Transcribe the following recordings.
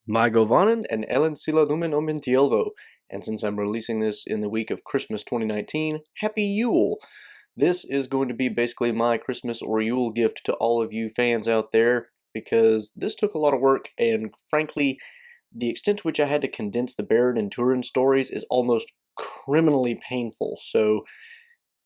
My Govanen and Ellen Sila Lumen Omentielvo. And since I'm releasing this in the week of Christmas 2019, Happy Yule! This is going to be basically my Christmas or Yule gift to all of you fans out there, because this took a lot of work, and frankly, the extent to which I had to condense the Beren and Turin stories is almost criminally painful, so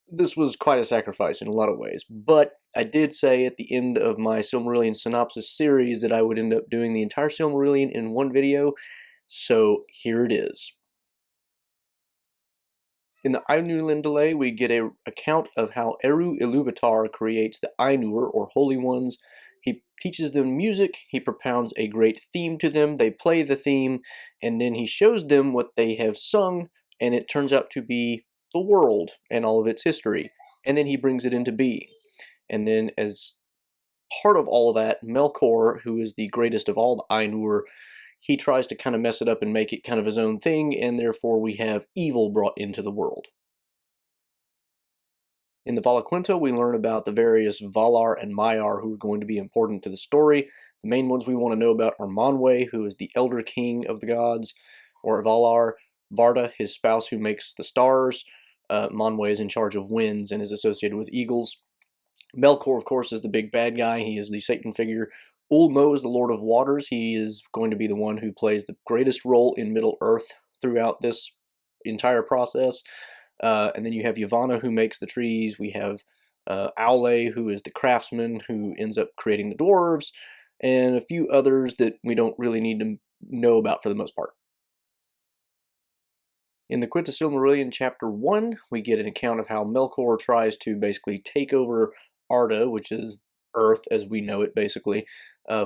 this was quite a sacrifice in a lot of ways. But I did say at the end of my Silmarillion synopsis series that I would end up doing the entire Silmarillion in one video, so here it is. In the Ainulindale, we get an account of how Eru Iluvatar creates the Ainur, or Holy Ones. He teaches them music, he propounds a great theme to them, they play the theme, and then he shows them what they have sung, and it turns out to be the world and all of its history. And then he brings it into being. And then as part of all of that, Melkor, who is the greatest of all the Ainur, he tries to kind of mess it up and make it kind of his own thing, and therefore we have evil brought into the world. In the Valaquenta, we learn about the various Valar and Maiar who are going to be important to the story. The main ones we want to know about are Manwe, who is the Elder King of the gods, or Valar; Varda, his spouse who makes the stars. Manwe is in charge of winds and is associated with eagles. Melkor, of course, is the big bad guy. He is the Satan figure. Ulmo is the Lord of Waters. He is going to be the one who plays the greatest role in Middle-earth throughout this entire process. And then you have Yavanna, who makes the trees. We have Aule, who is the craftsman, who ends up creating the dwarves, and a few others that we don't really need to know about for the most part. In the Quenta Silmarillion Chapter 1, we get an account of how Melkor tries to basically take over Arda, which is Earth as we know it, basically,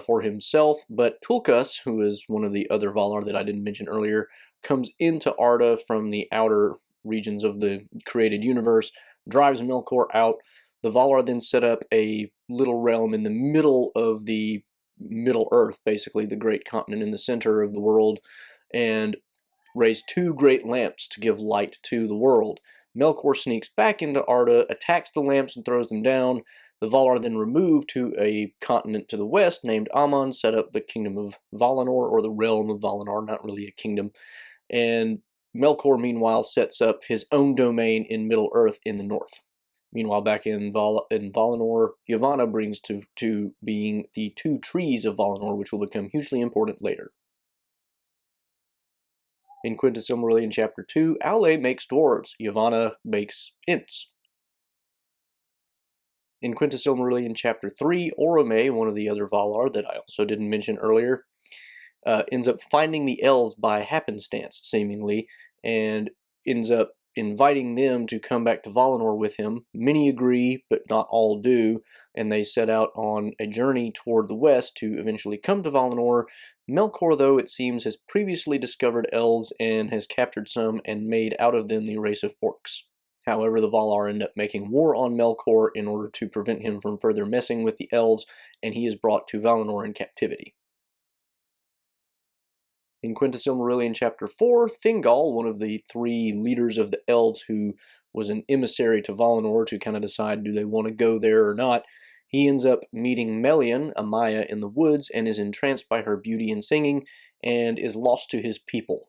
for himself. But Tulkas, who is one of the other Valar that I didn't mention earlier, comes into Arda from the outer regions of the created universe, drives Melkor out. The Valar then set up a little realm in the middle of the Middle Earth, basically the great continent in the center of the world, and raise two great lamps to give light to the world. Melkor sneaks back into Arda, attacks the lamps and throws them down. The Valar then remove to a continent to the west named Aman, set up the kingdom of Valinor, or the realm of Valinor, not really a kingdom. And Melkor, meanwhile, sets up his own domain in Middle-earth in the north. Meanwhile, back in Valinor, Yavanna brings to being the two trees of Valinor, which will become hugely important later. In Quenta Silmarillion Chapter 2, Aule makes dwarves, Yavanna makes Ents. In Quenta Silmarillion Chapter 3, Orome, one of the other Valar that I also didn't mention earlier, ends up finding the Elves by happenstance, seemingly, and ends up inviting them to come back to Valinor with him. Many agree, but not all do, and they set out on a journey toward the west to eventually come to Valinor. Melkor, though, it seems, has previously discovered elves and has captured some and made out of them the race of orcs. However, the Valar end up making war on Melkor in order to prevent him from further messing with the elves, and he is brought to Valinor in captivity. In Quenta Silmarillion Chapter 4, Thingol, one of the three leaders of the elves who was an emissary to Valinor to kind of decide do they want to go there or not, he ends up meeting Melian, a Maya, in the woods and is entranced by her beauty and singing and is lost to his people.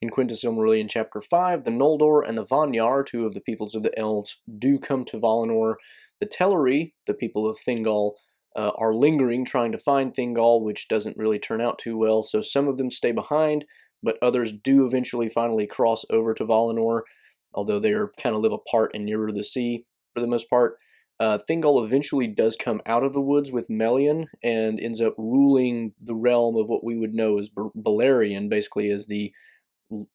In Quenta Silmarillion Chapter 5, the Noldor and the Vanyar, two of the peoples of the elves, do come to Valinor. The Teleri, the people of Thingol, are lingering trying to find Thingol, which doesn't really turn out too well, so some of them stay behind, but others do eventually finally cross over to Valinor, although they are kind of live apart and nearer the sea for the most part. Thingol eventually does come out of the woods with Melian and ends up ruling the realm of what we would know as Beleriand, basically as the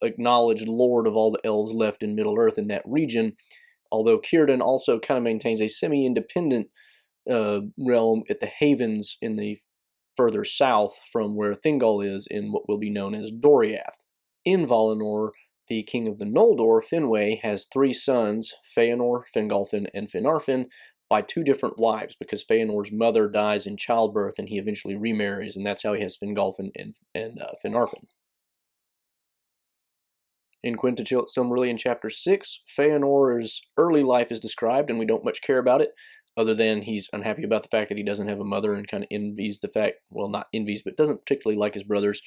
acknowledged lord of all the elves left in Middle-earth in that region, although Círdan also kind of maintains a semi-independent realm at the Havens in the further south from where Thingol is in what will be known as Doriath. In Valinor, the king of the Noldor, Finwë, has three sons, Feanor, Fingolfin, and Finarfin, by two different wives, because Feanor's mother dies in childbirth and he eventually remarries, and that's how he has Fingolfin and Finarfin. In Quenta Silmarillion Chapter 6, Feanor's early life is described, and we don't much care about it. other than he's unhappy about the fact that he doesn't have a mother and kind of envies the fact, well, not envies, but doesn't particularly like his brothers.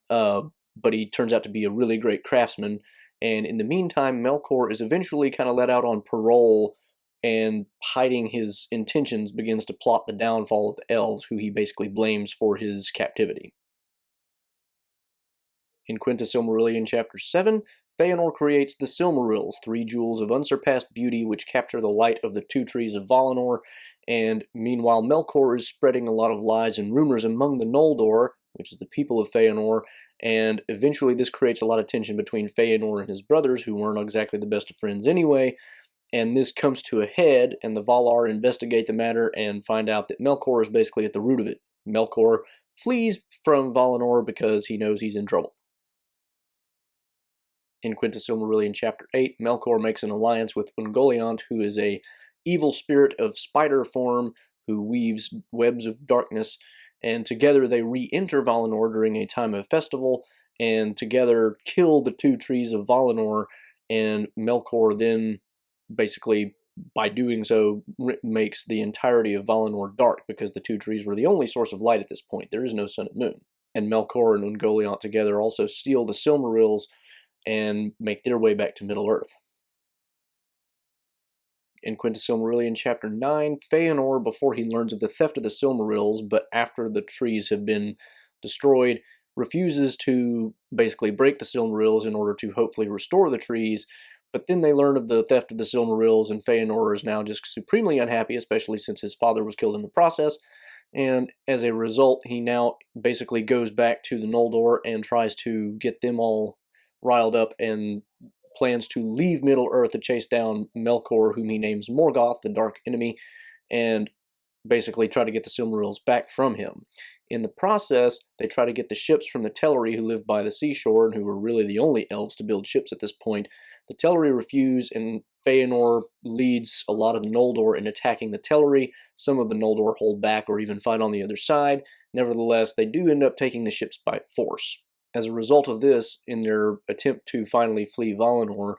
But he turns out to be a really great craftsman. And in the meantime, Melkor is eventually kind of let out on parole, and hiding his intentions begins to plot the downfall of the elves, who he basically blames for his captivity. In Quenta Silmarillion Chapter 7, Feanor creates the Silmarils, 3 jewels of unsurpassed beauty which capture the light of the 2 trees of Valinor, and meanwhile Melkor is spreading a lot of lies and rumors among the Noldor, which is the people of Feanor, and eventually this creates a lot of tension between Feanor and his brothers, who weren't exactly the best of friends anyway, and this comes to a head, and the Valar investigate the matter and find out that Melkor is basically at the root of it. Melkor flees from Valinor because he knows he's in trouble. In Quenta Silmarillion Chapter 8, Melkor makes an alliance with Ungoliant, who is a evil spirit of spider form who weaves webs of darkness, and together they re-enter Valinor during a time of festival, and together kill the 2 trees of Valinor, and Melkor then basically, by doing so, makes the entirety of Valinor dark, because the 2 trees were the only source of light at this point. There is no sun and moon. And Melkor and Ungoliant together also steal the Silmarils and make their way back to Middle-earth. In Quenta Silmarillion Chapter 9, Feanor, before he learns of the theft of the Silmarils, but after the trees have been destroyed, refuses to basically break the Silmarils in order to hopefully restore the trees, but then they learn of the theft of the Silmarils, and Feanor is now just supremely unhappy, especially since his father was killed in the process, and as a result, he now basically goes back to the Noldor and tries to get them all riled up and plans to leave Middle-earth to chase down Melkor, whom he names Morgoth, the Dark Enemy, and basically try to get the Silmarils back from him. In the process, they try to get the ships from the Teleri, who live by the seashore and who were really the only elves to build ships at this point. The Teleri refuse, and Feanor leads a lot of the Noldor in attacking the Teleri. Some of the Noldor hold back or even fight on the other side. Nevertheless, they do end up taking the ships by force. As a result of this, in their attempt to finally flee Valinor,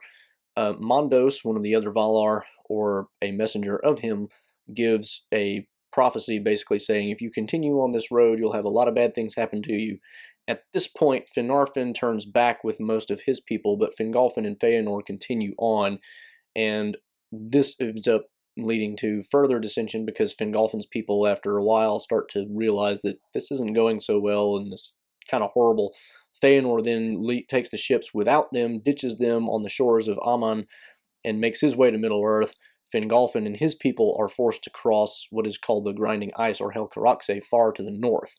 Mondos, one of the other Valar, or a messenger of him, gives a prophecy basically saying, if you continue on this road, you'll have a lot of bad things happen to you. At this point, Finarfin turns back with most of his people, but Fingolfin and Feanor continue on, and this ends up leading to further dissension because Fingolfin's people, after a while, start to realize that this isn't going so well and this kind of horrible. Feanor then takes the ships without them, ditches them on the shores of Aman, and makes his way to Middle-earth. Fingolfin and his people are forced to cross what is called the Grinding Ice, or Helcaraxe, far to the north.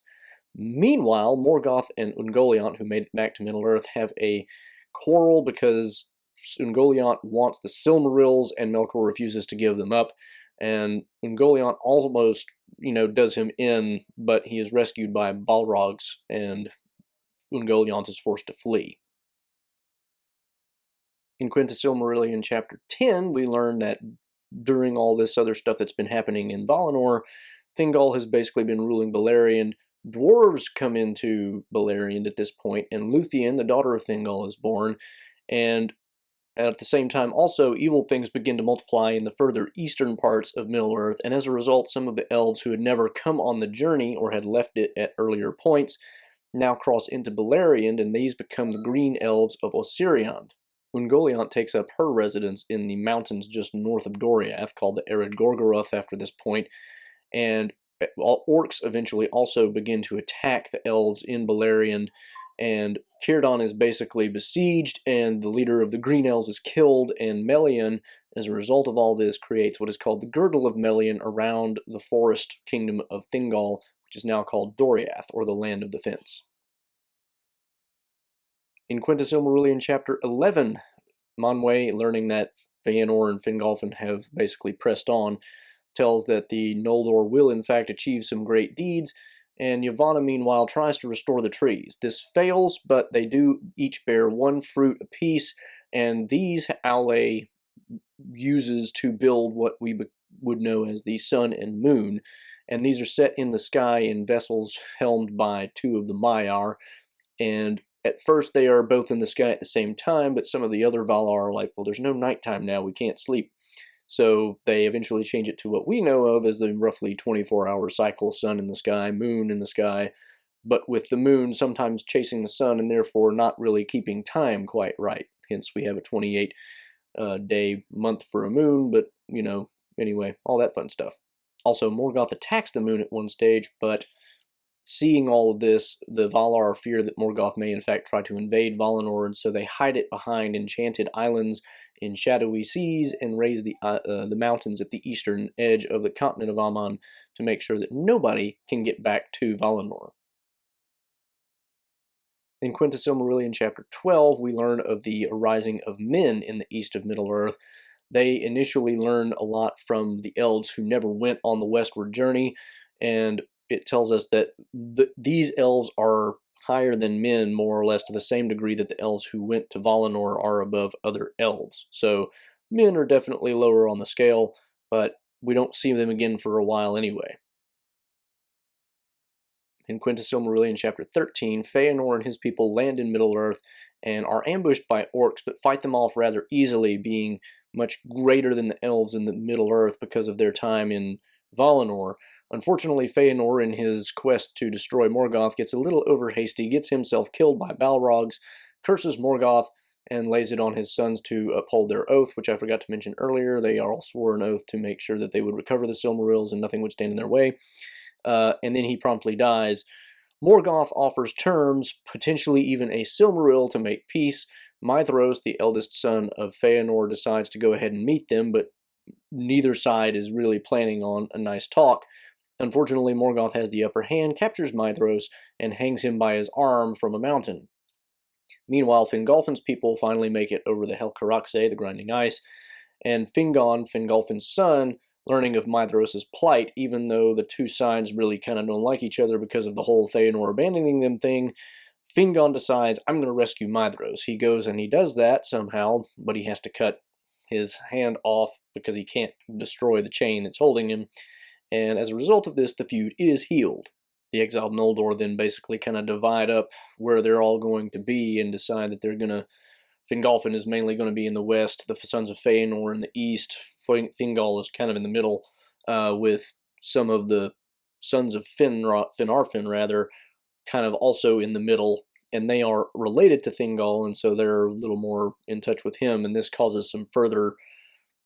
Meanwhile, Morgoth and Ungoliant, who made it back to Middle-earth, have a quarrel because Ungoliant wants the Silmarils and Melkor refuses to give them up, and Ungoliant almost, does him in, but he is rescued by Balrogs, and Ungoliant is forced to flee. In Quenta Silmarillion Chapter 10, we learn that during all this other stuff that's been happening in Valinor, Thingol has basically been ruling Beleriand. Dwarves come into Beleriand at this point, and Luthien, the daughter of Thingol, is born, and at the same time, also, evil things begin to multiply in the further eastern parts of Middle-earth, and as a result, some of the elves who had never come on the journey or had left it at earlier points now cross into Beleriand, and these become the Green Elves of Osiriand. Ungoliant takes up her residence in the mountains just north of Doriath, called the Arid Gorgoroth after this point, and orcs eventually also begin to attack the elves in Beleriand, and Círdan is basically besieged, and the leader of the Green Elves is killed, and Melian, as a result of all this, creates what is called the Girdle of Melian around the forest kingdom of Thingol, which is now called Doriath, or the Land of the Fence. In Quenta Silmarillion Chapter 11, Manwë, learning that Feanor and Fingolfin have basically pressed on, tells that the Noldor will in fact achieve some great deeds, and Yavanna meanwhile tries to restore the trees. This fails, but they do each bear 1 fruit apiece, and these Aule uses to build what we would know as the sun and moon, and these are set in the sky in vessels helmed by 2 of the Maiar, and at first they are both in the sky at the same time, but some of the other Valar are like, well, there's no nighttime now, we can't sleep. So they eventually change it to what we know of as the roughly 24-hour cycle, sun in the sky, moon in the sky, but with the moon sometimes chasing the sun and therefore not really keeping time quite right. Hence we have a 28-day month for a moon, but, anyway, all that fun stuff. Also, Morgoth attacks the moon at one stage, but seeing all of this, the Valar fear that Morgoth may in fact try to invade Valinor, and so they hide it behind enchanted islands in shadowy seas and raise the mountains at the eastern edge of the continent of Aman to make sure that nobody can get back to Valinor. In Quenta Silmarillion Chapter 12, we learn of the arising of men in the east of Middle-earth. They initially learned a lot from the Elves who never went on the westward journey, and it tells us that these Elves are higher than men, more or less to the same degree that the Elves who went to Valinor are above other Elves. So men are definitely lower on the scale, but we don't see them again for a while anyway. In Quenta Silmarillion Chapter 13, Feanor and his people land in Middle-earth and are ambushed by orcs, but fight them off rather easily, being much greater than the elves in the Middle-earth because of their time in Valinor. Unfortunately, Feanor, in his quest to destroy Morgoth, gets a little over-hasty, gets himself killed by Balrogs, curses Morgoth, and lays it on his sons to uphold their oath, which I forgot to mention earlier. They all swore an oath to make sure that they would recover the Silmarils and nothing would stand in their way. And then he promptly dies. Morgoth offers terms, potentially even a Silmaril, to make peace. Maedhros, the eldest son of Feanor, decides to go ahead and meet them, but neither side is really planning on a nice talk. Unfortunately, Morgoth has the upper hand, captures Maedhros, and hangs him by his arm from a mountain. Meanwhile, Fingolfin's people finally make it over the Helcaraxe, the grinding ice, and Fingon, Fingolfin's son, learning of Maedhros' plight, even though the two sides really kind of don't like each other because of the whole Feanor abandoning them thing, Fingon decides, I'm going to rescue Maedhros. He goes and he does that somehow, but he has to cut his hand off because he can't destroy the chain that's holding him, and as a result of this, the feud is healed. The exiled Noldor then basically kind of divide up where they're all going to be and decide that they're going to Fingolfin is mainly going to be in the west, the sons of Feanor in the east. Thingol is kind of in the middle, with some of the sons of Finarfin, rather, kind of also in the middle, and they are related to Thingol, and so they're a little more in touch with him, and this causes some further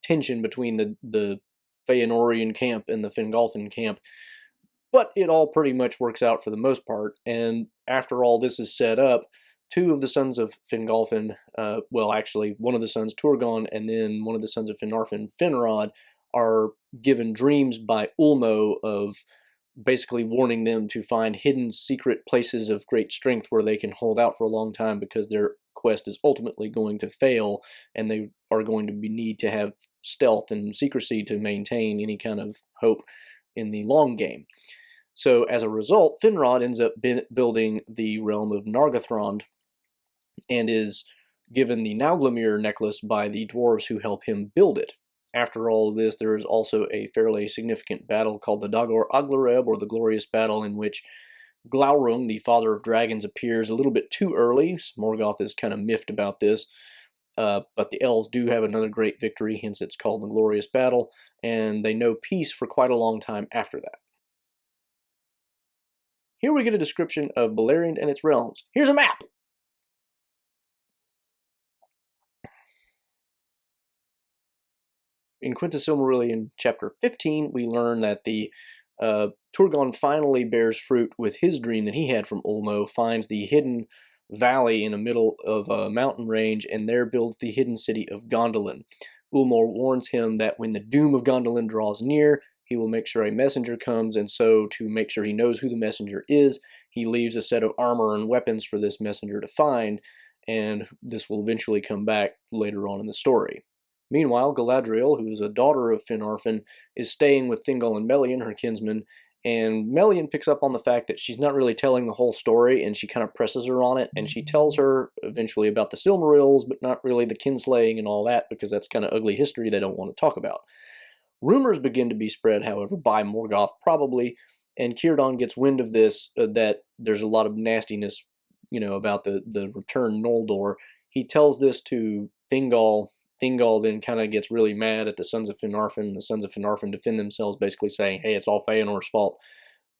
tension between the Feanorian camp and the Fingolfin camp. But it all pretty much works out for the most part, and after all this is set up, two of the sons of Fingolfin, well, actually, one of the sons, Turgon, and then one of the sons of Finarfin, Finrod, are given dreams by Ulmo of basically warning them to find hidden secret places of great strength where they can hold out for a long time because their quest is ultimately going to fail, and they are going to need to have stealth and secrecy to maintain any kind of hope in the long game. So as a result, Finrod ends up building the realm of Nargothrond, and is given the Nauglamir necklace by the dwarves who help him build it. After all of this, there is also a fairly significant battle called the Dagor Aglareb, or the Glorious Battle, in which Glaurung, the father of dragons, appears a little bit too early. Morgoth is kind of miffed about this, but the elves do have another great victory, hence it's called the Glorious Battle, and they know peace for quite a long time after that. Here we get a description of Beleriand and its realms. Here's a map! In Quenta Silmarillion Chapter 15, we learn that the Turgon finally bears fruit with his dream that he had from Ulmo, finds the hidden valley in the middle of a mountain range, and there builds the hidden city of Gondolin. Ulmo warns him that when the doom of Gondolin draws near, he will make sure a messenger comes, and so to make sure he knows who the messenger is, he leaves a set of armor and weapons for this messenger to find, and this will eventually come back later on in the story. Meanwhile, Galadriel, who is a daughter of Finarfin, is staying with Thingol and Melian, her kinsmen, and Melian picks up on the fact that she's not really telling the whole story, and she kind of presses her on it, and she tells her eventually about the Silmarils, but not really the kinslaying and all that, because that's kind of ugly history they don't want to talk about. Rumors begin to be spread, however, by Morgoth probably, and Círdan gets wind of this, that there's a lot of nastiness, about the return Noldor. He tells this to Thingol, Thingol then kind of gets really mad at the Sons of Finarfin. The Sons of Finarfin defend themselves, basically saying, hey, it's all Feanor's fault.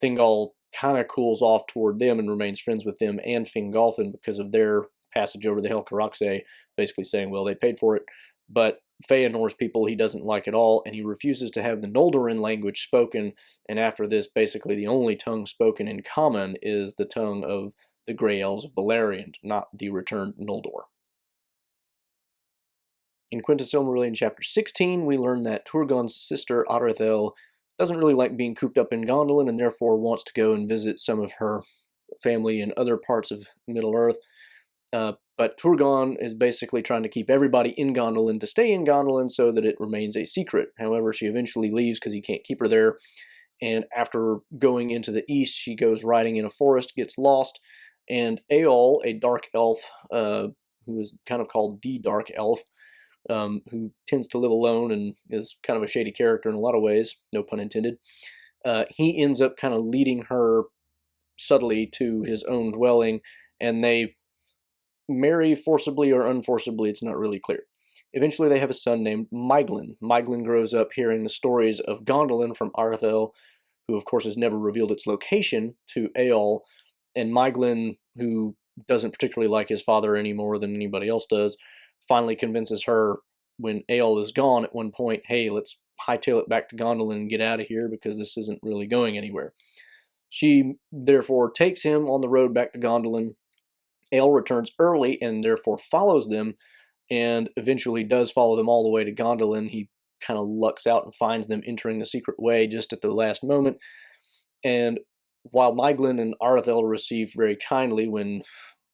Thingol kind of cools off toward them and remains friends with them and Fingolfin because of their passage over the Helcaraxe, basically saying, well, they paid for it. But Feanor's people he doesn't like at all, and he refuses to have the Noldorin language spoken, and after this, basically the only tongue spoken in common is the tongue of the Grey Elves of Beleriand, not the returned Noldor. In Quenta Silmarillion Chapter 16, we learn that Turgon's sister, Arnoediad, doesn't really like being cooped up in Gondolin and therefore wants to go and visit some of her family in other parts of Middle-earth. But Turgon is basically trying to keep everybody in Gondolin to stay in Gondolin so that it remains a secret. However, she eventually leaves because he can't keep her there. And after going into the east, she goes riding in a forest, gets lost, and Eol, a dark elf, who is kind of called the Dark Elf, who tends to live alone and is kind of a shady character in a lot of ways, no pun intended, he ends up kind of leading her subtly to his own dwelling, and they marry forcibly or unforcibly, it's not really clear. Eventually they have a son named Meiglin. Meiglin grows up hearing the stories of Gondolin from Arthel, who of course has never revealed its location to Eol, and Meiglin, who doesn't particularly like his father any more than anybody else does, finally convinces her when Eol is gone at one point, hey, let's hightail it back to Gondolin and get out of here because this isn't really going anywhere. She therefore takes him on the road back to Gondolin. Eol returns early and therefore follows them, and eventually does follow them all the way to Gondolin. He kind of lucks out and finds them entering the secret way just at the last moment. And while Meiglin and Arthel are received very kindly when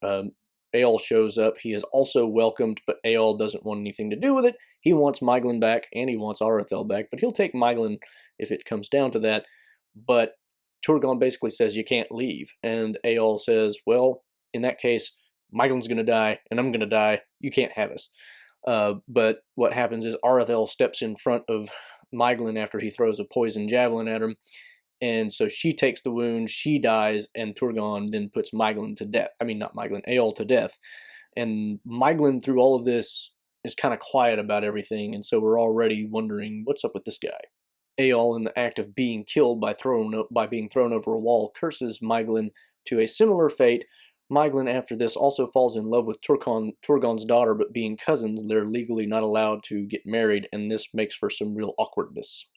Eol shows up, he is also welcomed, but Eol doesn't want anything to do with it. He wants Meiglin back, and he wants Arthel back, but he'll take Meiglin if it comes down to that. But Turgon basically says, you can't leave, and Eol says, well, in that case, Meiglin's going to die, and I'm going to die. You can't have us. But what happens is Arthel steps in front of Meiglin after he throws a poison javelin at him, and so she takes the wound, she dies, and Turgon then puts Meiglin to death. I mean, not Meiglin, Eol to death. And Meiglin, through all of this, is kind of quiet about everything, and so we're already wondering, what's up with this guy? Eol, in the act of being killed by being thrown over a wall, curses Meiglin to a similar fate. Meiglin, after this, also falls in love with Turgon's daughter, but being cousins, they're legally not allowed to get married, and this makes for some real awkwardness.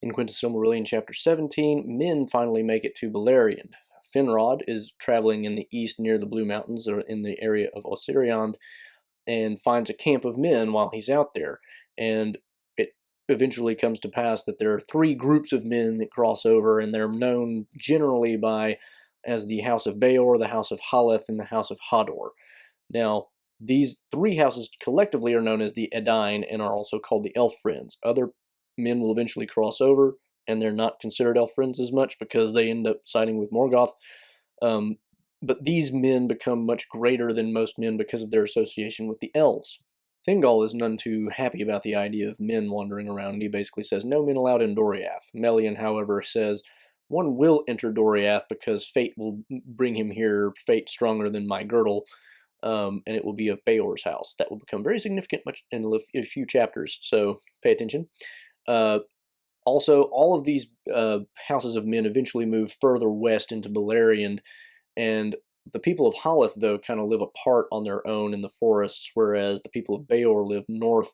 In Quenta Silmarillion Chapter 17, men finally make it to Beleriand. Finrod is traveling in the east near the Blue Mountains, or in the area of Osiriand, and finds a camp of men while he's out there. And it eventually comes to pass that there are three groups of men that cross over, and they're known generally as the House of Beor, the House of Haleth, and the House of Hador. Now, these three houses collectively are known as the Edain and are also called the Elf Friends. Other men will eventually cross over, and they're not considered Elf Friends as much because they end up siding with Morgoth. But these men become much greater than most men because of their association with the Elves. Thingol is none too happy about the idea of men wandering around, and he basically says, no men allowed in Doriath. Melian, however, says, one will enter Doriath because fate will bring him here, fate stronger than my girdle, and it will be of Beor's house. That will become very significant in a few chapters, so pay attention. Also, all of these houses of men eventually move further west into Beleriand, and the people of Haleth, though, kind of live apart on their own in the forests, whereas the people of Beor live north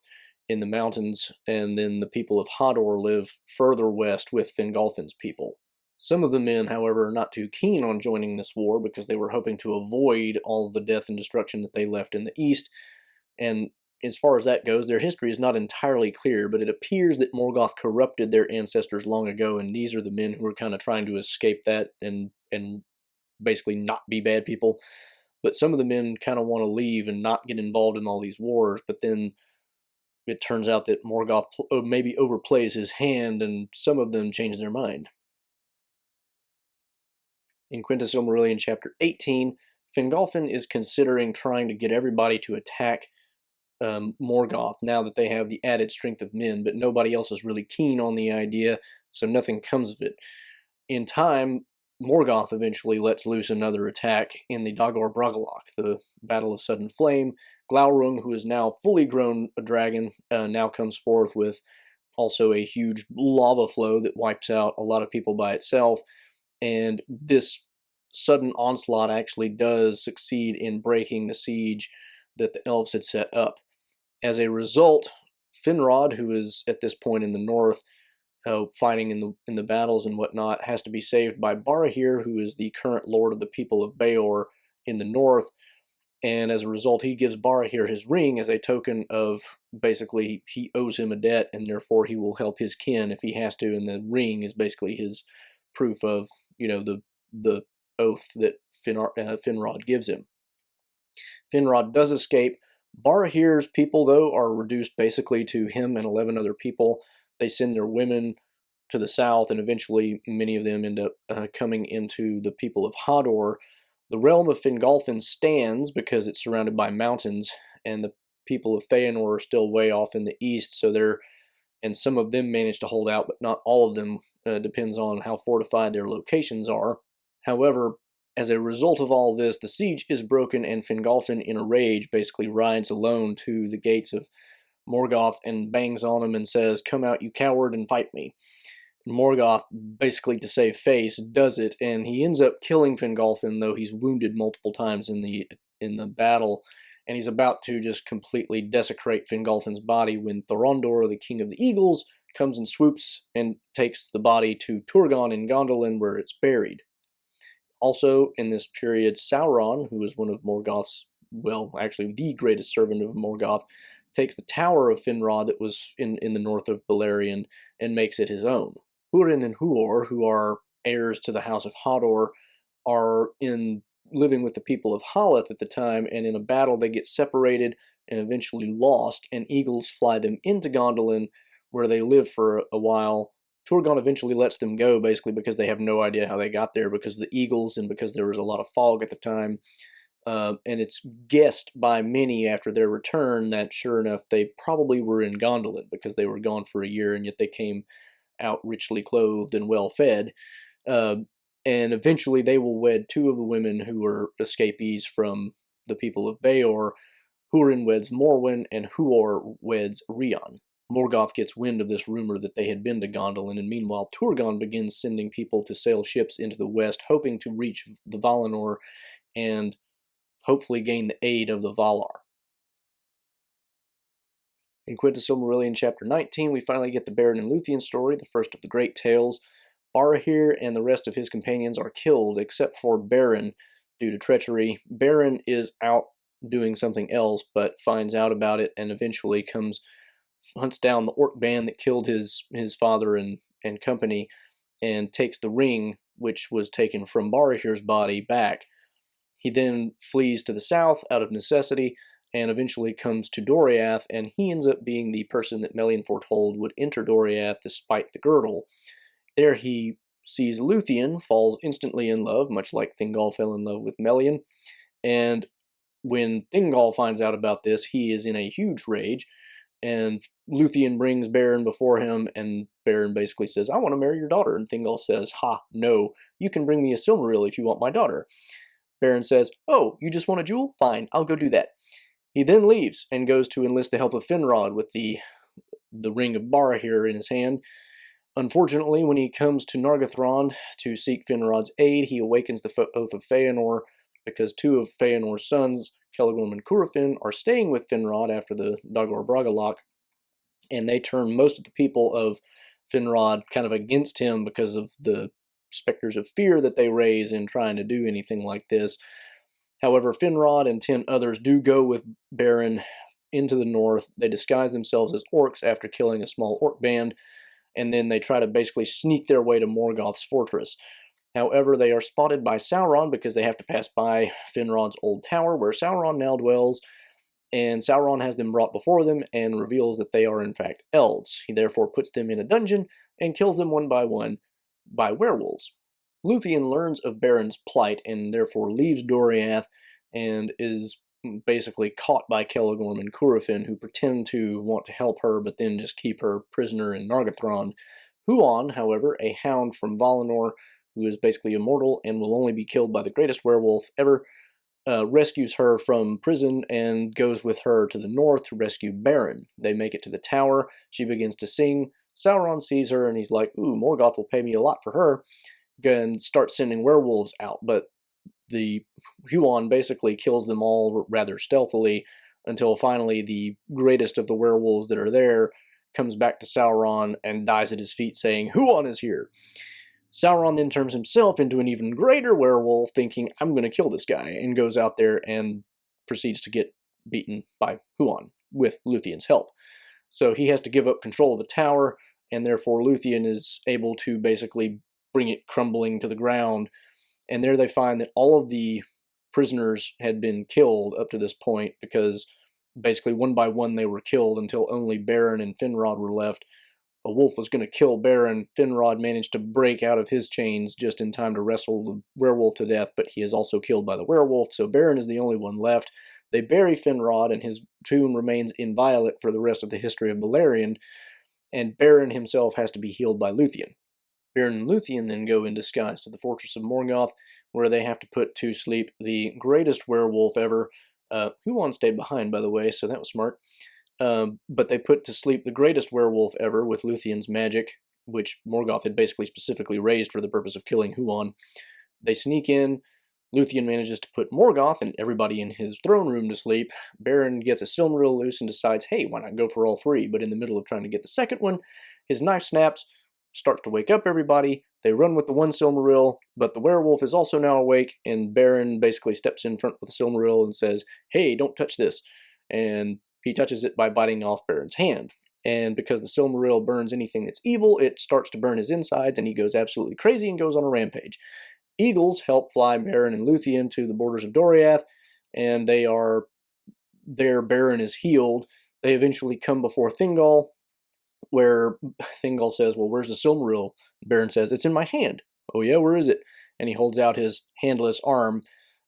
in the mountains, and then the people of Hador live further west with Fingolfin's people. Some of the men, however, are not too keen on joining this war because they were hoping to avoid all of the death and destruction that they left in the east, and as far as that goes, their history is not entirely clear, but it appears that Morgoth corrupted their ancestors long ago, and these are the men who are kind of trying to escape that and basically not be bad people. But some of the men kind of want to leave and not get involved in all these wars, but then it turns out that Morgoth maybe overplays his hand, and some of them change their mind. In Quenta Silmarillion Chapter 18, Fingolfin is considering trying to get everybody to attack Morgoth now that they have the added strength of men, but nobody else is really keen on the idea, so nothing comes of it. In time, Morgoth eventually lets loose another attack in the Dagor Bragollach, the Battle of Sudden Flame. Glaurung, who is now fully grown a dragon, now comes forth with also a huge lava flow that wipes out a lot of people by itself. And this sudden onslaught actually does succeed in breaking the siege that the elves had set up. As a result, Finrod, who is at this point in the north, fighting in the battles and whatnot, has to be saved by Barahir, who is the current lord of the people of Beor in the north. And as a result, he gives Barahir his ring as a token of, basically, he owes him a debt, and therefore he will help his kin if he has to. And the ring is basically his proof of, the oath that Finrod gives him. Finrod does escape. Barahir's people, though, are reduced basically to him and 11 other people. They send their women to the south, and eventually many of them end up coming into the people of Hador. The realm of Fingolfin stands because it's surrounded by mountains, and the people of Feanor are still way off in the east, and some of them manage to hold out, but not all of them. Depends on how fortified their locations are. However, as a result of all this, the siege is broken, and Fingolfin, in a rage, basically rides alone to the gates of Morgoth and bangs on him and says, "Come out, you coward, and fight me." Morgoth, basically to save face, does it, and he ends up killing Fingolfin, though he's wounded multiple times in the battle, and he's about to just completely desecrate Fingolfin's body when Thorondor, the king of the eagles, comes and swoops and takes the body to Turgon in Gondolin, where it's buried. Also, in this period, Sauron, who was one of Morgoth's, well, actually the greatest servant of Morgoth, takes the tower of Finrod that was in the north of Beleriand and makes it his own. Húrin and Huor, who are heirs to the House of Hador, are living with the people of Halath at the time, and in a battle they get separated and eventually lost, and eagles fly them into Gondolin, where they live for a while. Turgon eventually lets them go, basically because they have no idea how they got there because of the eagles and because there was a lot of fog at the time. And it's guessed by many after their return that, sure enough, they probably were in Gondolin because they were gone for a year, and yet they came out richly clothed and well fed. And eventually they will wed two of the women who were escapees from the people of Beor. Húrin weds Morwen, and Huor weds Rion. Morgoth gets wind of this rumor that they had been to Gondolin, and meanwhile Turgon begins sending people to sail ships into the west, hoping to reach the Valinor and hopefully gain the aid of the Valar. In Quenta Silmarillion Chapter 19, we finally get the Beren and Luthien story, the first of the Great Tales. Barahir and the rest of his companions are killed, except for Beren, due to treachery. Beren is out doing something else, but finds out about it and eventually hunts down the orc band that killed his father and company, and takes the ring, which was taken from Barahir's body, back. He then flees to the south out of necessity, and eventually comes to Doriath, and he ends up being the person that Melian foretold would enter Doriath despite the girdle. There he sees Luthien, falls instantly in love, much like Thingol fell in love with Melian, and when Thingol finds out about this, he is in a huge rage, and Luthien brings Beren before him, and Beren basically says, "I want to marry your daughter," and Thingol says, "Ha, no, you can bring me a Silmaril if you want my daughter." Beren says, "Oh, you just want a jewel? Fine, I'll go do that." He then leaves and goes to enlist the help of Finrod with the ring of Barahir in his hand. Unfortunately, when he comes to Nargothrond to seek Finrod's aid, he awakens the Oath of Feanor because two of Feanor's sons, Celegorm and Curufin, are staying with Finrod after the Dagor Bragollach, and they turn most of the people of Finrod kind of against him because of the specters of fear that they raise in trying to do anything like this. However, Finrod and 10 others do go with Beren into the north. They disguise themselves as orcs after killing a small orc band, and then they try to basically sneak their way to Morgoth's fortress. However, they are spotted by Sauron because they have to pass by Finrod's old tower, where Sauron now dwells, and Sauron has them brought before them and reveals that they are in fact elves. He therefore puts them in a dungeon and kills them one by werewolves. Luthien learns of Beren's plight and therefore leaves Doriath and is basically caught by Celegorm and Curufin, who pretend to want to help her but then just keep her prisoner in Nargothrond. Huon, however, a hound from Valinor, who is basically immortal and will only be killed by the greatest werewolf ever, rescues her from prison and goes with her to the north to rescue Beren. They make it to the tower. She begins to sing. Sauron sees her and he's like, ooh, Morgoth will pay me a lot for her, and starts sending werewolves out. But the Huon basically kills them all rather stealthily until finally the greatest of the werewolves that are there comes back to Sauron and dies at his feet saying, Huon is here. Sauron then turns himself into an even greater werewolf, thinking, I'm going to kill this guy, and goes out there and proceeds to get beaten by Huon with Luthien's help. So he has to give up control of the tower, and therefore Luthien is able to basically bring it crumbling to the ground. And there they find that all of the prisoners had been killed up to this point, because basically one by one they were killed until only Beren and Finrod were left. A wolf was going to kill Beren. Finrod managed to break out of his chains just in time to wrestle the werewolf to death, but he is also killed by the werewolf, so Beren is the only one left. They bury Finrod, and his tomb remains inviolate for the rest of the history of Beleriand, and Beren himself has to be healed by Luthien. Beren and Luthien then go in disguise to the fortress of Morgoth, where they have to put to sleep the greatest werewolf ever. Huon stayed behind, by the way, so that was smart. But they put to sleep the greatest werewolf ever with Luthien's magic, which Morgoth had basically specifically raised for the purpose of killing Huon. They sneak in. Luthien manages to put Morgoth and everybody in his throne room to sleep. Beren gets a Silmaril loose and decides, hey, why not go for all three? But in the middle of trying to get the second one, his knife snaps, starts to wake up everybody. They run with the one Silmaril, but the werewolf is also now awake, and Beren basically steps in front with the Silmaril and says, hey, don't touch this. And he touches it by biting off Beren's hand. And because the Silmaril burns anything that's evil, it starts to burn his insides, and he goes absolutely crazy and goes on a rampage. Eagles help fly Beren and Luthien to the borders of Doriath, and they are there. Beren is healed. They eventually come before Thingol, where Thingol says, well, where's the Silmaril? Beren says, it's in my hand. Oh yeah, where is it? And he holds out his handless arm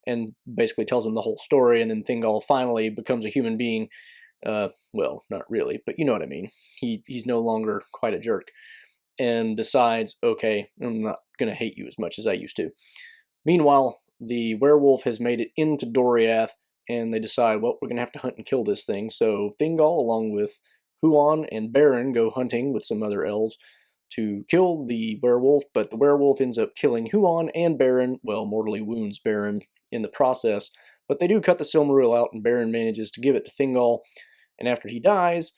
and basically tells him the whole story, and then Thingol finally becomes a human being. Well, not really, but you know what I mean. He's no longer quite a jerk, and decides, okay, I'm not going to hate you as much as I used to. Meanwhile, the werewolf has made it into Doriath, and they decide, well, we're going to have to hunt and kill this thing. So Thingol, along with Huon and Beren, go hunting with some other elves to kill the werewolf, but the werewolf ends up killing Huon and Beren, well, mortally wounds Beren in the process. But they do cut the Silmaril out, and Beren manages to give it to Thingol, and after he dies,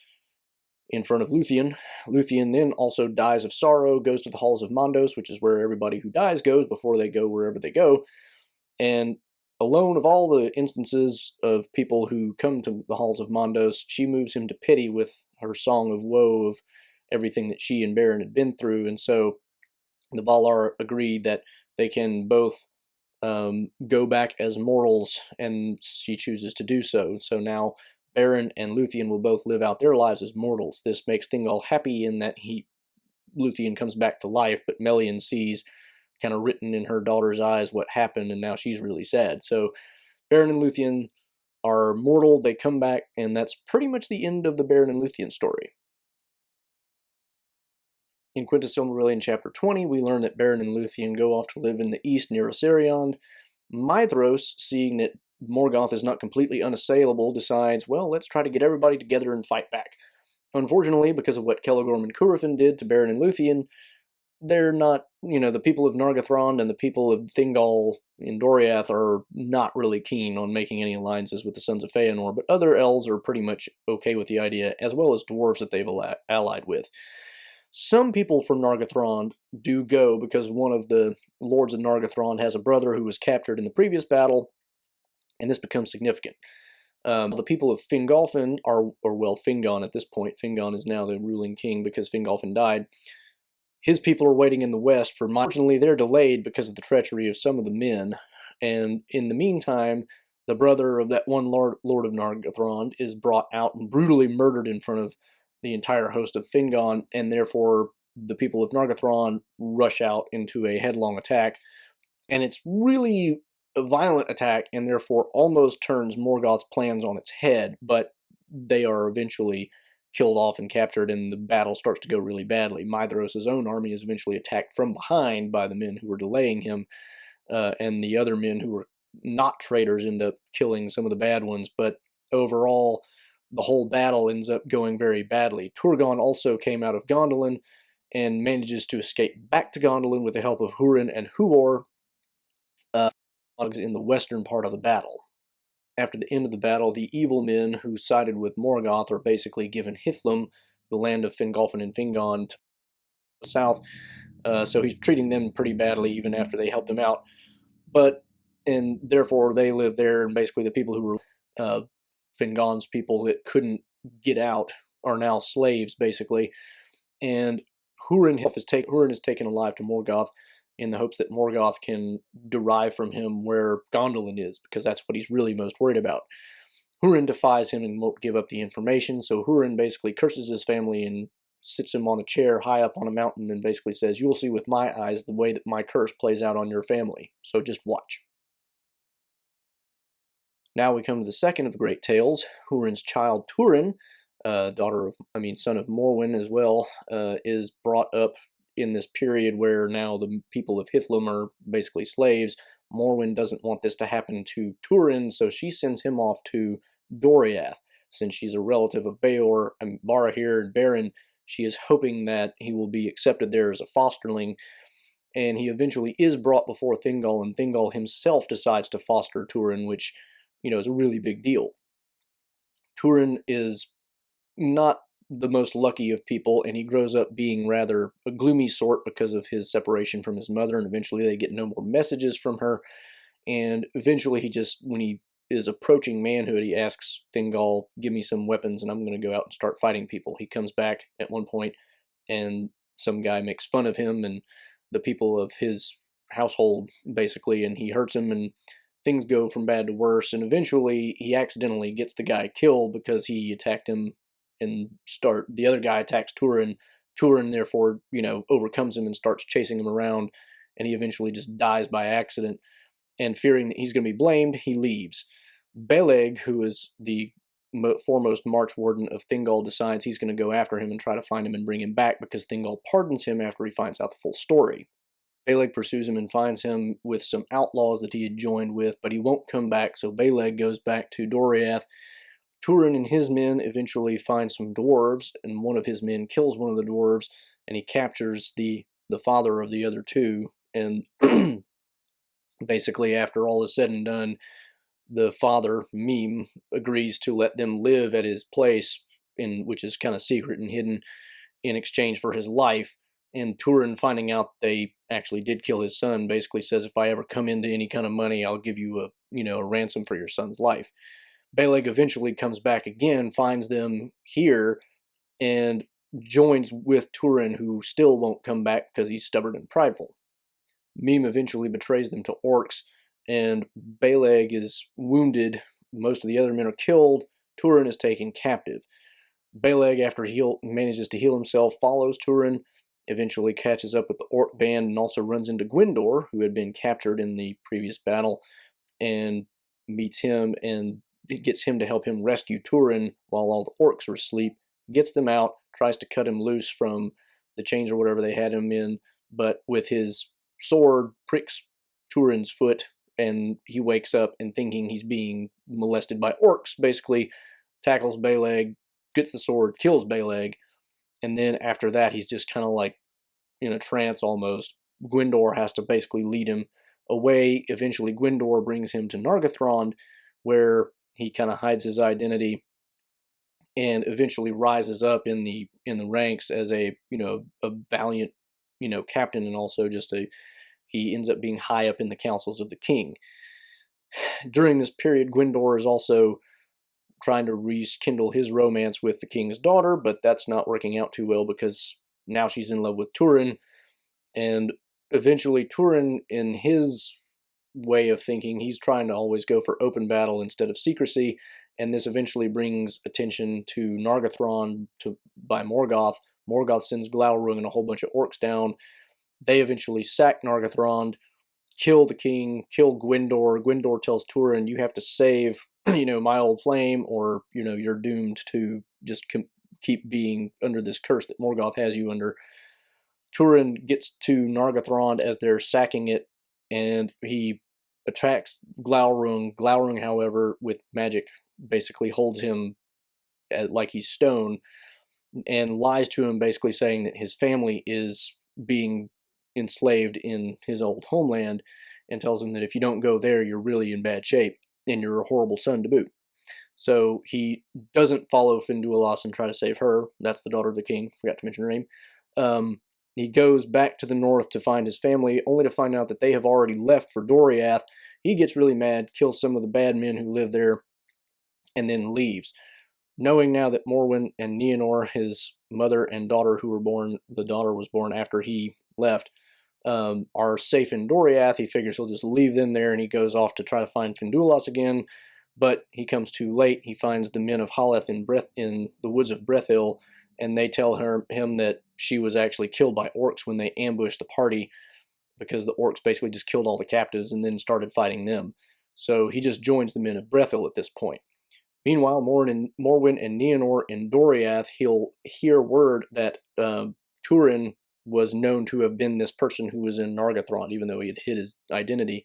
in front of Luthien. Luthien then also dies of sorrow, goes to the halls of Mondos, which is where everybody who dies goes before they go wherever they go. And alone of all the instances of people who come to the halls of Mondos, she moves him to pity with her song of woe of everything that she and Beren had been through. And so the Valar agree that they can both go back as mortals, and she chooses to do so. So now Beren and Luthien will both live out their lives as mortals. This makes Thingol happy in that Luthien comes back to life, but Melian sees kind of written in her daughter's eyes what happened, and now she's really sad. So Beren and Luthien are mortal, they come back, and that's pretty much the end of the Beren and Luthien story. In Quenta Silmarillion Chapter 20, we learn that Beren and Luthien go off to live in the east near Osirion. Maedhros, seeing that Morgoth is not completely unassailable, decides, well, let's try to get everybody together and fight back. Unfortunately, because of what Celegorm and Curufin did to Beren and Luthien, they're not, the people of Nargothrond and the people of Thingol in Doriath are not really keen on making any alliances with the Sons of Feanor, but other elves are pretty much okay with the idea, as well as dwarves that they've allied with. Some people from Nargothrond do go because one of the lords of Nargothrond has a brother who was captured in the previous battle, and this becomes significant. The people of Fingolfin Fingon at this point. Fingon is now the ruling king because Fingolfin died. His people are waiting in the west for... Unfortunately, they're delayed because of the treachery of some of the men, and in the meantime, the brother of that one lord of Nargothrond is brought out and brutally murdered in front of the entire host of Fingon, and therefore the people of Nargothrond rush out into a headlong attack, and it's really a violent attack, and therefore almost turns Morgoth's plans on its head, but they are eventually killed off and captured, and the battle starts to go really badly. Maedhros' own army is eventually attacked from behind by the men who were delaying him, and the other men who were not traitors end up killing some of the bad ones, but overall, the whole battle ends up going very badly. Turgon also came out of Gondolin and manages to escape back to Gondolin with the help of Hurin and Huor in the western part of the battle. After the end of the battle, the evil men who sided with Morgoth are basically given Hithlum, the land of Fingolfin and Fingon, to the south, so he's treating them pretty badly even after they helped him out. And therefore they live there, and basically the people who were Fingon's people that couldn't get out are now slaves, basically. And Hurin is taken alive to Morgoth in the hopes that Morgoth can derive from him where Gondolin is, because that's what he's really most worried about. Hurin defies him and won't give up the information, so Hurin basically curses his family and sits him on a chair high up on a mountain and basically says, "You will see with my eyes the way that my curse plays out on your family, so just watch." Now we come to the second of the great tales. Hurin's child Turin, son of Morwen as well, is brought up in this period where now the people of Hithlum are basically slaves. Morwen doesn't want this to happen to Turin, so she sends him off to Doriath. Since she's a relative of Beor and Barahir and Beren, she is hoping that he will be accepted there as a fosterling, and he eventually is brought before Thingol, and Thingol himself decides to foster Turin, which, is a really big deal. Turin is not the most lucky of people, and he grows up being rather a gloomy sort because of his separation from his mother, and eventually they get no more messages from her, and eventually when he is approaching manhood, he asks Thingol, "Give me some weapons and I'm going to go out and start fighting people." He comes back at one point, and some guy makes fun of him and the people of his household, basically, and he hurts him, and things go from bad to worse, and eventually he accidentally gets the guy killed because he attacked him, and the other guy attacks Turin. Turin therefore, overcomes him and starts chasing him around, and he eventually just dies by accident, and fearing that he's going to be blamed, he leaves. Beleg, who is the foremost march warden of Thingol, decides he's going to go after him and try to find him and bring him back, because Thingol pardons him after he finds out the full story. Beleg pursues him and finds him with some outlaws that he had joined with, but he won't come back, so Beleg goes back to Doriath. Turin and his men eventually find some dwarves, and one of his men kills one of the dwarves, and he captures the father of the other two, and basically after all is said and done, the father, Meme, agrees to let them live at his place, which is kind of secret and hidden, in exchange for his life. And Turin, finding out they actually did kill his son, basically says, "If I ever come into any kind of money, I'll give you a ransom for your son's life." Beleg eventually comes back again, finds them here, and joins with Turin, who still won't come back because he's stubborn and prideful. Meme eventually betrays them to orcs, and Beleg is wounded. Most of the other men are killed. Turin is taken captive. Beleg, after he manages to heal himself, follows Turin, eventually catches up with the orc band, and also runs into Gwyndor, who had been captured in the previous battle, and meets him, and it gets him to help him rescue Turin while all the orcs are asleep, gets them out, tries to cut him loose from the chains or whatever they had him in, but with his sword pricks Turin's foot, and he wakes up and, thinking he's being molested by orcs, basically tackles Beleg, gets the sword, kills Beleg, and then after that he's just kind of like in a trance almost. Gwyndor has to basically lead him away. Eventually Gwyndor brings him to Nargothrond, where he kind of hides his identity and eventually rises up in the ranks as a valiant captain, and also he ends up being high up in the councils of the king. During this period, Gwyndor is also trying to rekindle his romance with the king's daughter, but that's not working out too well because now she's in love with Turin, and eventually Turin, in his way of thinking, he's trying to always go for open battle instead of secrecy, and this eventually brings attention to Nargothrond by Morgoth. Morgoth sends Glaurung and a whole bunch of orcs down. They eventually sack Nargothrond, kill the king, kill Gwyndor. Gwyndor tells Turin, "You have to save, my old flame, or you're doomed to just keep being under this curse that Morgoth has you under. Turin gets to Nargothrond as they're sacking it, and he attacks Glaurung. Glaurung, however, with magic, basically holds him like he's stone, and lies to him, basically saying that his family is being enslaved in his old homeland, and tells him that if you don't go there, you're really in bad shape, and you're a horrible son to boot. So he doesn't follow Finduilas and try to save her. That's the daughter of the king. Forgot to mention her name. He goes back to the north to find his family, only to find out that they have already left for Doriath. He gets really mad, kills some of the bad men who live there, and then leaves. Knowing now that Morwen and Nienor, his mother and daughter who were born, the daughter was born after he left, are safe in Doriath, he figures he'll just leave them there, and he goes off to try to find Finduilas again, but he comes too late. He finds the men of Haleth in the woods of Brethil, and they tell him that she was actually killed by orcs when they ambushed the party, because the orcs basically just killed all the captives and then started fighting them. So he just joins the men of Brethil at this point. Meanwhile, Morwen and Nienor in Doriath, he'll hear word that Turin was known to have been this person who was in Nargothrond, even though he had hid his identity,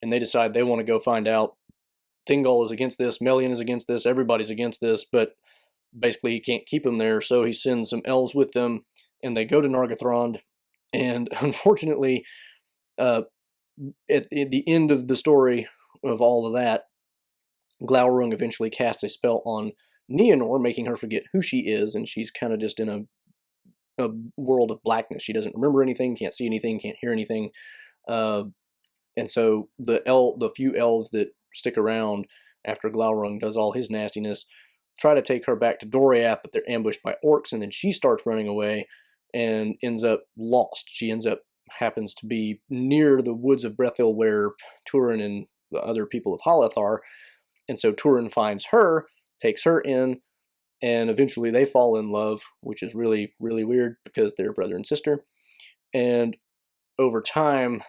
and they decide they want to go find out. Thingol is against this, Melian is against this, everybody's against this, but basically he can't keep them there, so he sends some elves with them, and they go to Nargothrond, and unfortunately, at the end of the story of all of that, Glaurung eventually casts a spell on Nienor, making her forget who she is, and she's kind of just in a world of blackness. She doesn't remember anything, can't see anything, can't hear anything, and so the few elves that stick around after Glaurung does all his nastiness try to take her back to Doriath, but they're ambushed by orcs, and then she starts running away and ends up lost. She happens to be near the woods of Brethil where Turin and the other people of Haleth are, and so Turin finds her, takes her in, and eventually they fall in love, which is really, really weird because they're brother and sister. And over time,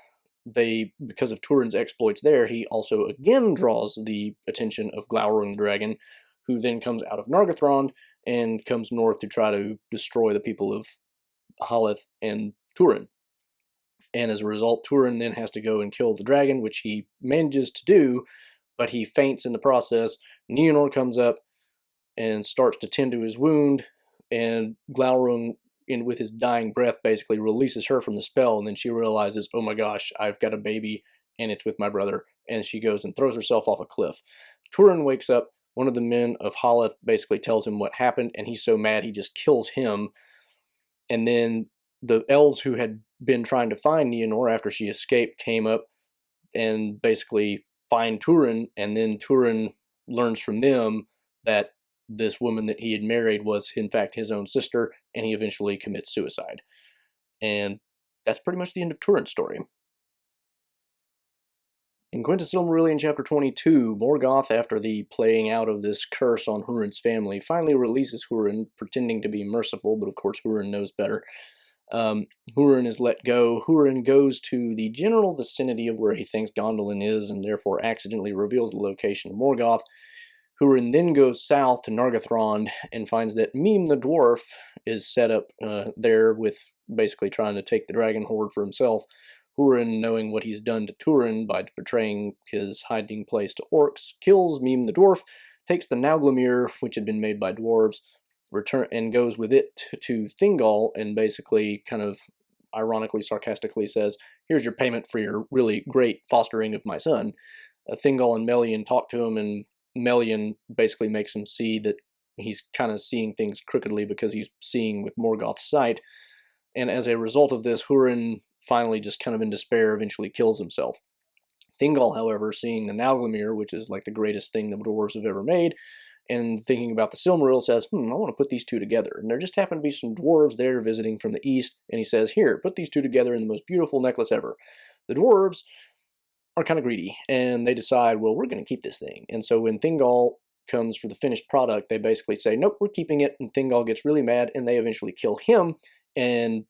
because of Turin's exploits there, he also again draws the attention of Glaurung the dragon, who then comes out of Nargothrond and comes north to try to destroy the people of Haleth and Turin. And as a result, Turin then has to go and kill the dragon, which he manages to do, but he faints in the process. Nienor comes up and starts to tend to his wound, and Glaurung, with his dying breath, basically releases her from the spell, and then she realizes, oh my gosh, I've got a baby, and it's with my brother, and she goes and throws herself off a cliff. Turin wakes up. One of the men of Haleth basically tells him what happened, and he's so mad he just kills him. And then the elves who had been trying to find Nienor after she escaped came up and basically find Turin, and then Turin learns from them that this woman that he had married was in fact his own sister, and he eventually commits suicide. And that's pretty much the end of Turin's story. In Quenta Silmarillion Chapter 22, Morgoth, after the playing out of this curse on Hurin's family, finally releases Hurin, pretending to be merciful, but of course Hurin knows better. Hurin is let go. Hurin goes to the general vicinity of where he thinks Gondolin is, and therefore accidentally reveals the location of Morgoth. Hurin then goes south to Nargothrond and finds that Mime the dwarf is set up there with basically trying to take the dragon horde for himself. Hurin, knowing what he's done to Turin by betraying his hiding place to orcs, kills Mime the dwarf, takes the Nauglamir, which had been made by dwarves, and goes with it to Thingol, and basically kind of ironically, sarcastically says, here's your payment for your really great fostering of my son. Thingol and Melian talk to him, and Melian basically makes him see that he's kind of seeing things crookedly because he's seeing with Morgoth's sight. And as a result of this, Hurin, finally just kind of in despair, eventually kills himself. Thingol, however, seeing the Nauglamir, which is like the greatest thing the dwarves have ever made, and thinking about the Silmaril, says, I want to put these two together. And there just happen to be some dwarves there visiting from the east, and he says, here, put these two together in the most beautiful necklace ever. The dwarves are kind of greedy, and they decide, well, we're going to keep this thing. And so when Thingol comes for the finished product, they basically say, nope, we're keeping it, and Thingol gets really mad, and they eventually kill him, and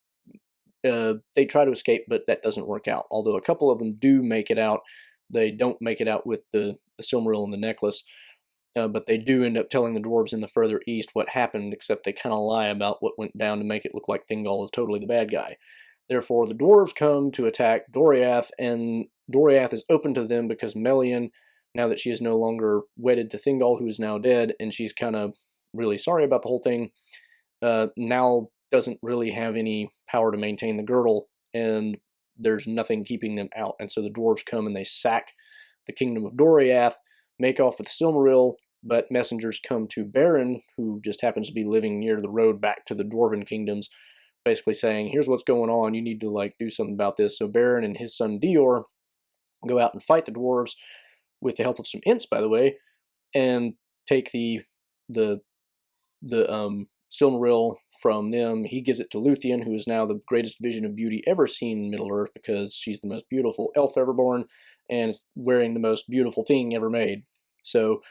they try to escape, but that doesn't work out. Although a couple of them do make it out, they don't make it out with the Silmaril and the necklace. but they do end up telling the dwarves in the further east what happened, except they kind of lie about what went down to make it look like Thingol is totally the bad guy. Therefore, the dwarves come to attack Doriath, and Doriath is open to them because Melian, now that she is no longer wedded to Thingol, who is now dead, and she's kind of really sorry about the whole thing, now doesn't really have any power to maintain the girdle, and there's nothing keeping them out. And so the dwarves come and they sack the kingdom of Doriath, make off with Silmaril, but messengers come to Beren, who just happens to be living near the road back to the dwarven kingdoms, basically saying, here's what's going on, you need to do something about this. So Beren and his son Dior go out and fight the dwarves with the help of some Ents, by the way, and take the Silmaril from them. He gives it to Luthien, who is now the greatest vision of beauty ever seen in Middle-earth, because she's the most beautiful elf ever born, and is wearing the most beautiful thing ever made. So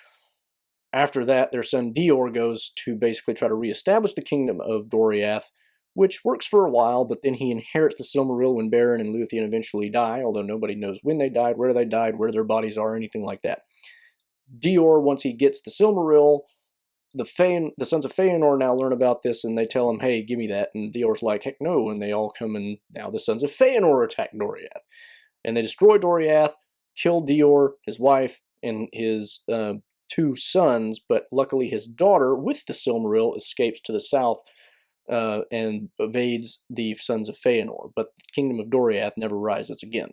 after that, their son Dior goes to basically try to reestablish the kingdom of Doriath, which works for a while, but then he inherits the Silmaril when Beren and Luthien eventually die, although nobody knows when they died, where their bodies are, anything like that. Dior, once he gets the Silmaril, the sons of Feanor now learn about this, and they tell him, hey, give me that. And Dior's like, heck no, and they all come, and now the sons of Feanor attack Doriath. And they destroy Doriath, kill Dior, his wife, and his two sons, but luckily his daughter, with the Silmaril, escapes to the south and evades the sons of Feanor, but the kingdom of Doriath never rises again.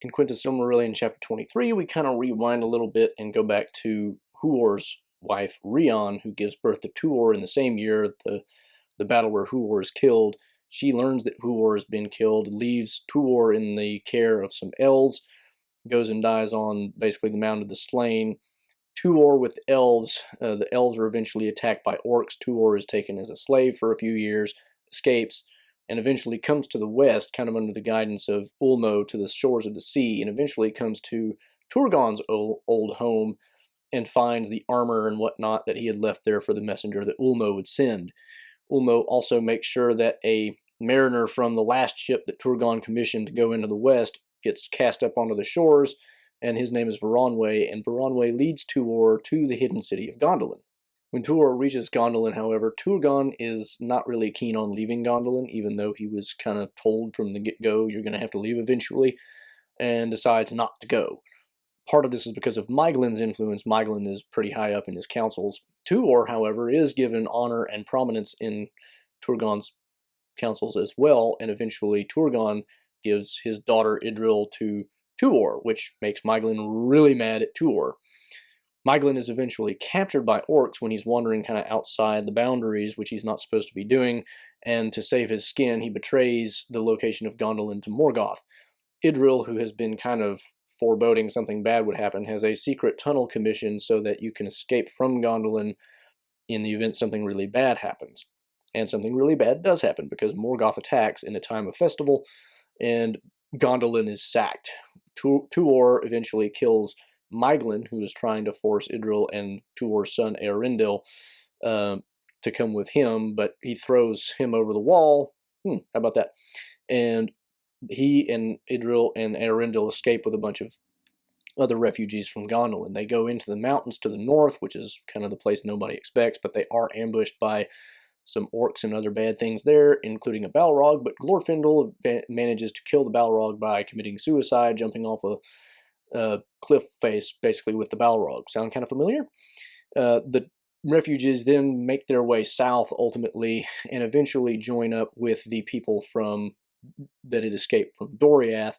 In Quenta Silmarillion Chapter 23, we kind of rewind a little bit and go back to Huor's wife, Rian, who gives birth to Tuor in the same year, the battle where Huor is killed. She learns that Huor has been killed, leaves Tuor in the care of some Elves, goes and dies on basically the Mound of the Slain. Tuor with the Elves are eventually attacked by orcs. Tuor is taken as a slave for a few years, escapes, and eventually comes to the west, kind of under the guidance of Ulmo, to the shores of the sea, and eventually comes to Turgon's old home and finds the armor and whatnot that he had left there for the messenger that Ulmo would send. Ulmo also makes sure that a mariner from the last ship that Turgon commissioned to go into the west gets cast up onto the shores, and his name is Varanwe, and Varanwe leads Tuor to the hidden city of Gondolin. When Tuor reaches Gondolin, however, Turgon is not really keen on leaving Gondolin, even though he was kind of told from the get-go, you're going to have to leave eventually, and decides not to go. Part of this is because of Myglin's influence. Myglin is pretty high up in his councils. Tuor, however, is given honor and prominence in Turgon's councils as well, and eventually Turgon gives his daughter Idril to Tuor, which makes Myglin really mad at Tuor. Myglin is eventually captured by orcs when he's wandering kind of outside the boundaries, which he's not supposed to be doing, and to save his skin, he betrays the location of Gondolin to Morgoth. Idril, who has been kind of foreboding something bad would happen, has a secret tunnel commission so that you can escape from Gondolin in the event something really bad happens. And something really bad does happen, because Morgoth attacks in a time of festival, and Gondolin is sacked. Tuor eventually kills Myglin, who is trying to force Idril and Tuor's son Ainulindale to come with him, but he throws him over the wall. How about that? And he and Idril and Ainulindale escape with a bunch of other refugees from Gondolin. They go into the mountains to the north, which is kind of the place nobody expects, but they are ambushed by some orcs and other bad things there, including a Balrog, but Glorfindel manages to kill the Balrog by committing suicide, jumping off a cliff face, basically, with the Balrog. Sound kind of familiar? The refugees then make their way south, ultimately, and eventually join up with the people that had escaped from Doriath,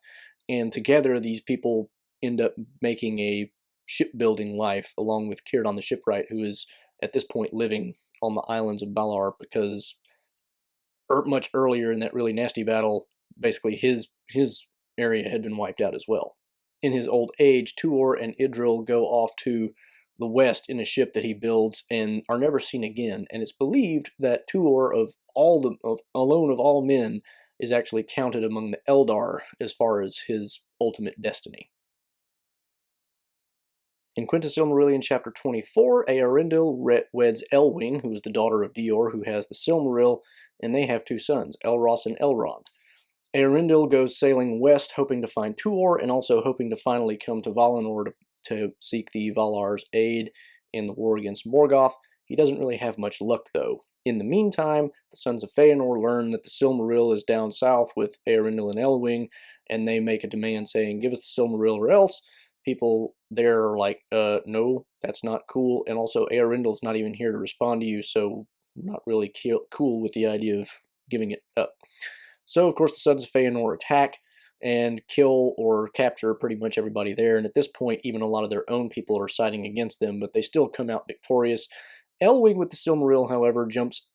and together these people end up making a shipbuilding life, along with Círdan the Shipwright, who is at this point living on the islands of Valar, because much earlier in that really nasty battle, basically his area had been wiped out as well. In his old age, Tuor and Idril go off to the west in a ship that he builds and are never seen again, and it's believed that Tuor, alone of all men, is actually counted among the Eldar as far as his ultimate destiny. In Quenta Silmarillion Chapter 24, Eärendil weds Elwing, who is the daughter of Dior, who has the Silmaril, and they have two sons, Elros and Elrond. Eärendil goes sailing west, hoping to find Tuor, and also hoping to finally come to Valinor to to seek the Valar's aid in the war against Morgoth. He doesn't really have much luck, though. In the meantime, the Sons of Feanor learn that the Silmaril is down south with Eärendil and Elwing, and they make a demand saying, give us the Silmaril or else. People there are like, no, that's not cool, and also Eärendil's not even here to respond to you, so I'm not really cool with the idea of giving it up. So, of course, the Sons of Feanor attack and kill or capture pretty much everybody there, and at this point, even a lot of their own people are siding against them, but they still come out victorious. Elwing with the Silmaril, however, jumps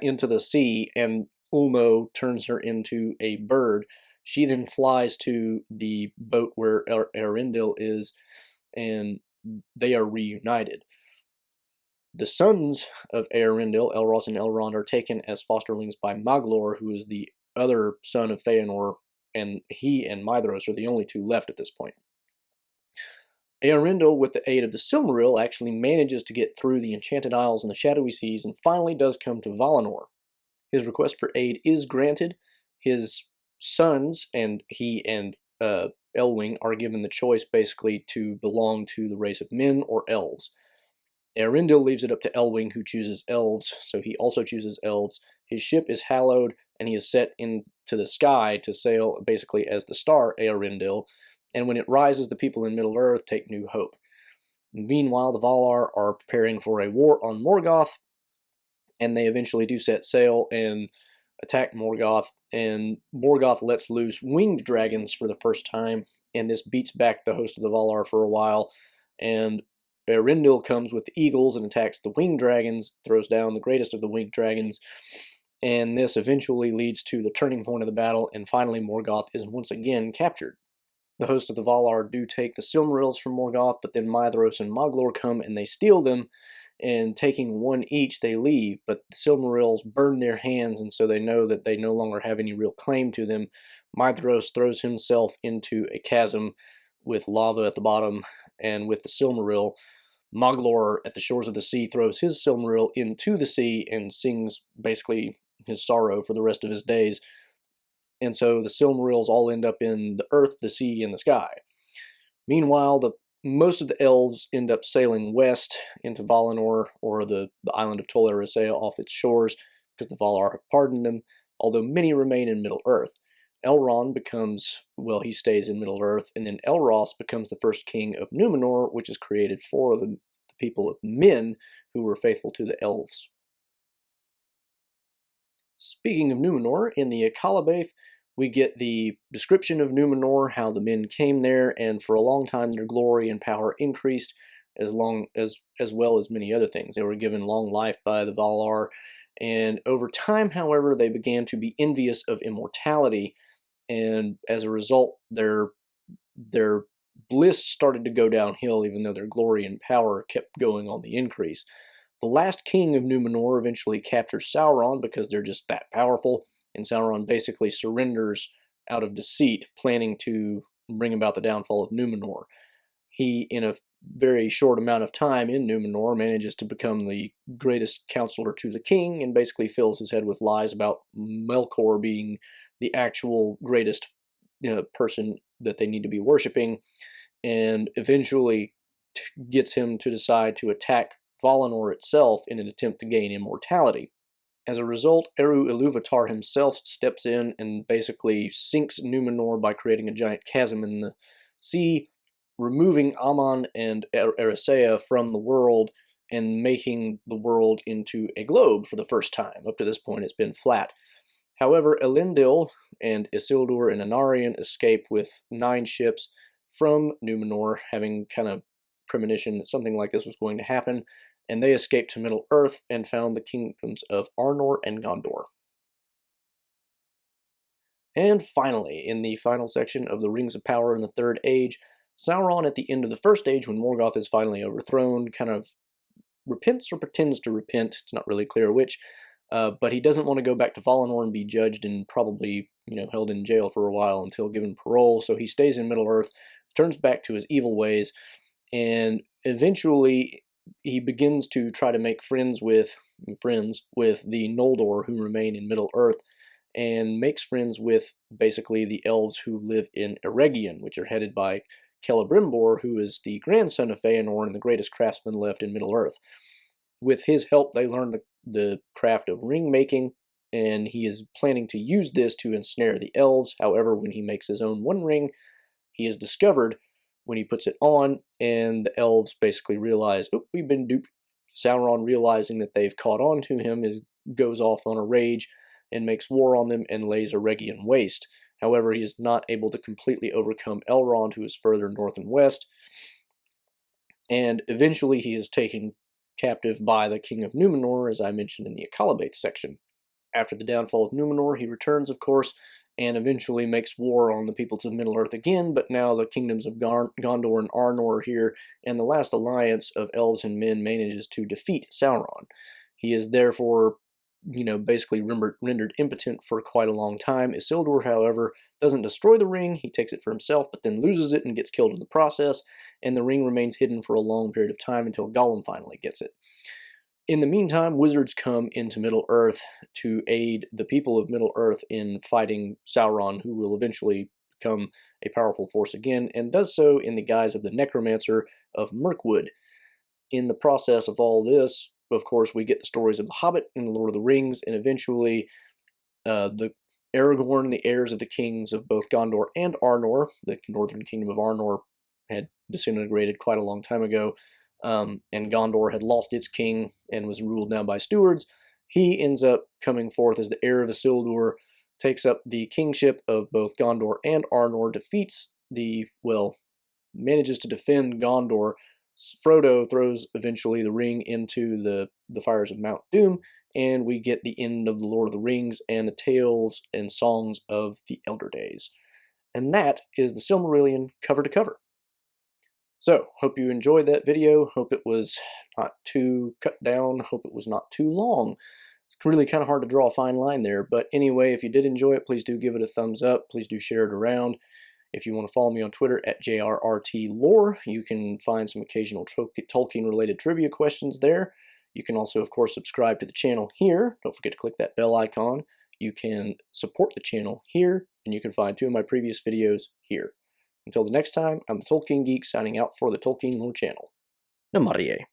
into the sea, and Ulmo turns her into a bird. She then flies to the boat where Eärendil is, and they are reunited. The sons of Eärendil, Elros and Elrond, are taken as fosterlings by Maglor, who is the other son of Feanor, and he and Maedhros are the only two left at this point. Eärendil, with the aid of the Silmaril, actually manages to get through the Enchanted Isles and the Shadowy Seas and finally does come to Valinor. His request for aid is granted. His sons and he and Elwing are given the choice basically to belong to the race of men or elves. Eärendil leaves it up to Elwing, who chooses elves, so he also chooses elves. His ship is hallowed, and he is set into the sky to sail basically as the star Eärendil, and when it rises, the people in Middle-earth take new hope. Meanwhile, the Valar are preparing for a war on Morgoth, and they eventually do set sail and attack Morgoth, and Morgoth lets loose winged dragons for the first time, and this beats back the host of the Valar for a while, and Eärendil comes with the eagles and attacks the winged dragons, throws down the greatest of the winged dragons, and this eventually leads to the turning point of the battle, and finally Morgoth is once again captured. The host of the Valar do take the Silmarils from Morgoth, but then Maedhros and Maglor come and they steal them, and taking one each they leave, but the Silmarils burn their hands, and so they know that they no longer have any real claim to them. Maedhros throws himself into a chasm with lava at the bottom, and with the Silmaril, Maglor at the shores of the sea throws his Silmaril into the sea and sings basically his sorrow for the rest of his days. And so the Silmarils all end up in the earth, the sea, and the sky. Meanwhile, most of the elves end up sailing west into Valinor, or the island of Tol Eressëa off its shores, because the Valar have pardoned them, although many remain in Middle-earth. Elrond becomes, well, he stays in Middle-earth, and then Elros becomes the first king of Numenor, which is created for the people of men who were faithful to the elves. Speaking of Numenor, in the Akallabeth, we get the description of Numenor, how the men came there, and for a long time their glory and power increased, as well as many other things. They were given long life by the Valar, and over time, however, they began to be envious of immortality, and as a result, their bliss started to go downhill, even though their glory and power kept going on the increase. The last king of Numenor eventually captures Sauron because they're just that powerful, and Sauron basically surrenders out of deceit, planning to bring about the downfall of Numenor. He, in a very short amount of time in Numenor, manages to become the greatest counselor to the king and basically fills his head with lies about Melkor being the actual greatest person that they need to be worshipping, and eventually gets him to decide to attack Valinor itself in an attempt to gain immortality. As a result, Eru Ilúvatar himself steps in and basically sinks Numenor by creating a giant chasm in the sea, removing Aman and Eressëa from the world and making the world into a globe for the first time. Up to this point, it's been flat. However, Elendil and Isildur and Anarion escape with 9 ships from Numenor, having kind of premonition that something like this was going to happen, and they escaped to Middle-earth and found the kingdoms of Arnor and Gondor. And finally, in the final section of the Rings of Power in the Third Age, Sauron at the end of the First Age, when Morgoth is finally overthrown, kind of repents or pretends to repent, it's not really clear which, but he doesn't want to go back to Valinor and be judged and probably, held in jail for a while until given parole, so he stays in Middle-earth, turns back to his evil ways, and eventually he begins to try to make friends with the Noldor who remain in Middle-earth, and makes friends with basically the elves who live in Eregion, which are headed by Celebrimbor, who is the grandson of Feanor and the greatest craftsman left in Middle-earth. With his help, they learn the craft of ring making, and he is planning to use this to ensnare the elves. However, when he makes his own one ring, he is discovered when he puts it on, and the elves basically realize, oh, we've been duped. Sauron, realizing that they've caught on to him, goes off on a rage and makes war on them and lays Eregion waste. However, he is not able to completely overcome Elrond, who is further north and west, and eventually he is taken captive by the King of Numenor, as I mentioned in the Akallabeth section. After the downfall of Numenor, he returns, of course, and eventually makes war on the peoples of Middle-earth again, but now the kingdoms of Gondor and Arnor are here, and the last alliance of elves and men manages to defeat Sauron. He is therefore, basically rendered impotent for quite a long time. Isildur, however, doesn't destroy the ring. He takes it for himself, but then loses it and gets killed in the process, and the ring remains hidden for a long period of time until Gollum finally gets it. In the meantime, wizards come into Middle-earth to aid the people of Middle-earth in fighting Sauron, who will eventually become a powerful force again, and does so in the guise of the necromancer of Mirkwood. In the process of all this, of course, we get the stories of The Hobbit and The Lord of the Rings, and eventually the Aragorn, the heirs of the kings of both Gondor and Arnor, the northern kingdom of Arnor had disintegrated quite a long time ago, and Gondor had lost its king and was ruled now by stewards. He ends up coming forth as the heir of Isildur, takes up the kingship of both Gondor and Arnor, manages to defend Gondor. Frodo throws eventually the ring into the fires of Mount Doom, and we get the end of The Lord of the Rings and the tales and songs of the Elder Days. And that is the Silmarillion cover to cover. So, hope you enjoyed that video. Hope it was not too cut down. Hope it was not too long. It's really kind of hard to draw a fine line there. But anyway, if you did enjoy it, please do give it a thumbs up. Please do share it around. If you want to follow me on Twitter at JRRTLore, you can find some occasional Tolkien-related trivia questions there. You can also, of course, subscribe to the channel here. Don't forget to click that bell icon. You can support the channel here, and you can find 2 of my previous videos here. Until the next time, I'm the Tolkien Geek signing out for the Tolkien Lore channel. Namarie.